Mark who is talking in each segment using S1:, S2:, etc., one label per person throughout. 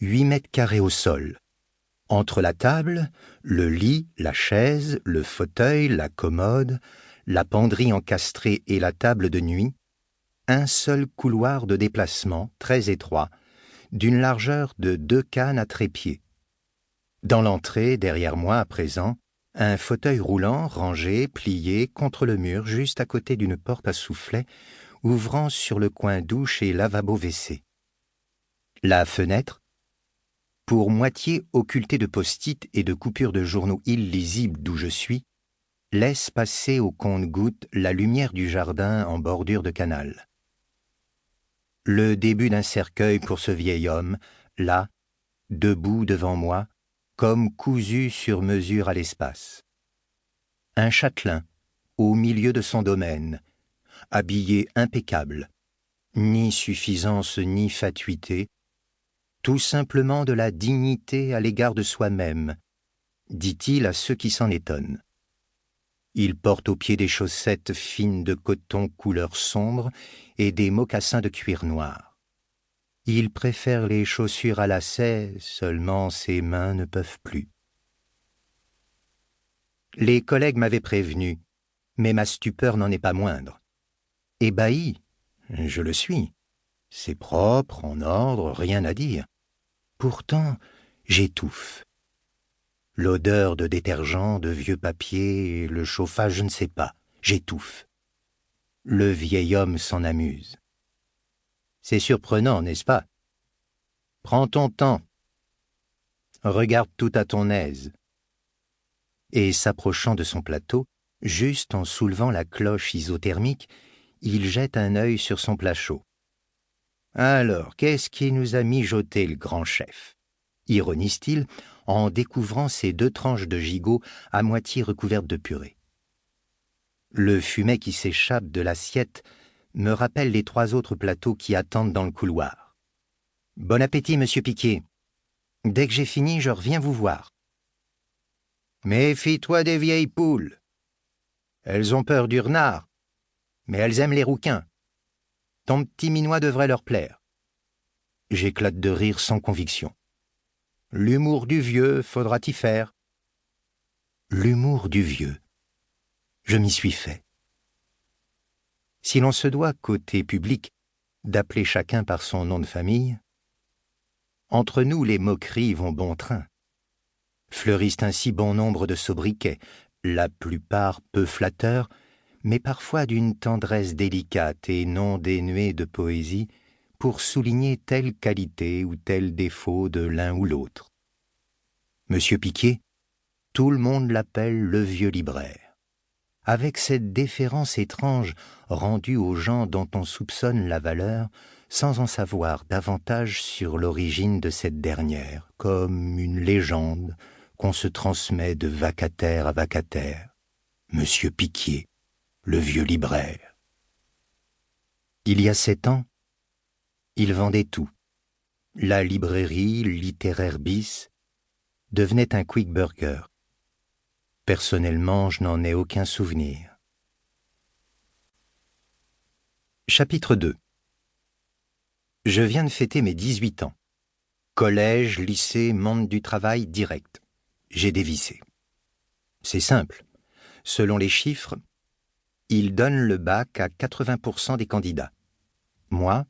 S1: 8 mètres carrés au sol. Entre la table, le lit, la chaise, le fauteuil, la commode, la penderie encastrée et la table de nuit, un seul couloir de déplacement très étroit, d'une largeur de 2 cannes à trépied. Dans l'entrée, derrière moi à présent, un fauteuil roulant, rangé, plié contre le mur juste à côté d'une porte à soufflet, ouvrant sur le coin douche et lavabo-WC. La fenêtre, pour moitié occultée de post-it et de coupures de journaux illisibles d'où je suis, laisse passer au compte-gouttes la lumière du jardin en bordure de canal. Le début d'un cercueil pour ce vieil homme, là, debout devant moi, comme cousu sur mesure à l'espace. Un châtelain, au milieu de son domaine, habillé impeccable, ni suffisance ni fatuité, tout simplement de la dignité à l'égard de soi-même, dit-il à ceux qui s'en étonnent. Il porte aux pieds des chaussettes fines de coton couleur sombre et des mocassins de cuir noir. Il préfère les chaussures à lacets, seulement ses mains ne peuvent plus. Les collègues m'avaient prévenu, mais ma stupeur n'en est pas moindre. Ébahi, je le suis. C'est propre, en ordre, rien à dire. Pourtant, j'étouffe. L'odeur de détergent, de vieux papier, le chauffage, je ne sais pas, j'étouffe. Le vieil homme s'en amuse. C'est surprenant, n'est-ce pas? Prends ton temps. Regarde tout à ton aise. Et s'approchant de son plateau, juste en soulevant la cloche isothermique, il jette un œil sur son plat chaud. Alors, qu'est-ce qui nous a mijoté le grand chef? Ironise-t-il en découvrant ses 2 tranches de gigot à moitié recouvertes de purée. Le fumet qui s'échappe de l'assiette me rappelle les 3 autres plateaux qui attendent dans le couloir. Bon appétit, monsieur Piquet. Dès que j'ai fini, je reviens vous voir. Méfie-toi des vieilles poules. Elles ont peur du renard, mais elles aiment les rouquins. Ton petit minois devrait leur plaire. J'éclate de rire sans conviction. L'humour du vieux, faudra t'y faire. L'humour du vieux. Je m'y suis fait. Si l'on se doit, côté public, d'appeler chacun par son nom de famille, entre nous les moqueries vont bon train. Fleurissent ainsi bon nombre de sobriquets, la plupart peu flatteurs, mais parfois d'une tendresse délicate et non dénuée de poésie, pour souligner telle qualité ou tel défaut de l'un ou l'autre. Monsieur Piquet, tout le monde l'appelle le vieux libraire. Avec cette déférence étrange rendue aux gens dont on soupçonne la valeur, sans en savoir davantage sur l'origine de cette dernière, comme une légende qu'on se transmet de vacataire à vacataire. Monsieur Piquet, le vieux libraire. Il y a 7 ans, il vendait tout. La librairie littéraire bis devenait un quick burger. Personnellement, je n'en ai aucun souvenir. Chapitre 2. Je viens de fêter mes 18 ans. Collège, lycée, monde du travail direct. J'ai dévissé. C'est simple. Selon les chiffres, ils donnent le bac à 80% des candidats. Moi,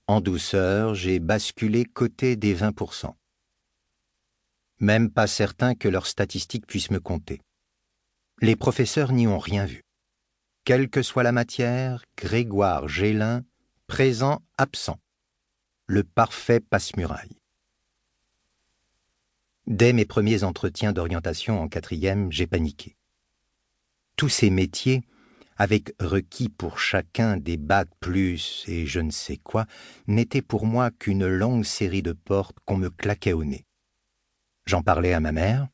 S1: en douceur, j'ai basculé côté des 20%. Même pas certain que leurs statistiques puissent me compter. Les professeurs n'y ont rien vu. Quelle que soit la matière, Grégoire Gélin, présent, absent. Le parfait passe-muraille. Dès mes premiers entretiens d'orientation en 4e, j'ai paniqué. Tous ces métiers, avec requis pour chacun des bacs plus et je ne sais quoi, n'étaient pour moi qu'une longue série de portes qu'on me claquait au nez. J'en parlais à ma mère.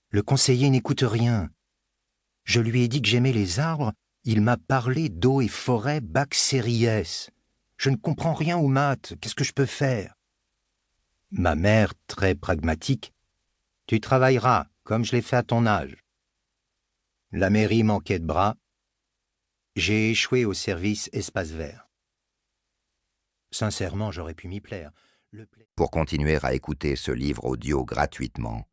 S1: Le conseiller n'écoute rien. Je lui ai dit que j'aimais les arbres, il m'a parlé d'eau et forêt, bac série S. Je ne comprends rien aux maths, qu'est-ce que je peux faire? Ma mère, très pragmatique, « Tu travailleras, comme je l'ai fait à ton âge. » La mairie manquait de bras. J'ai échoué au service espace vert. Sincèrement, j'aurais pu m'y plaire.
S2: Pour continuer à écouter ce livre audio gratuitement,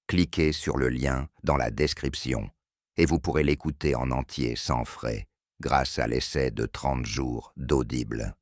S2: cliquez sur le lien dans la description et vous pourrez l'écouter en entier sans frais grâce à l'essai de 30 jours d'Audible.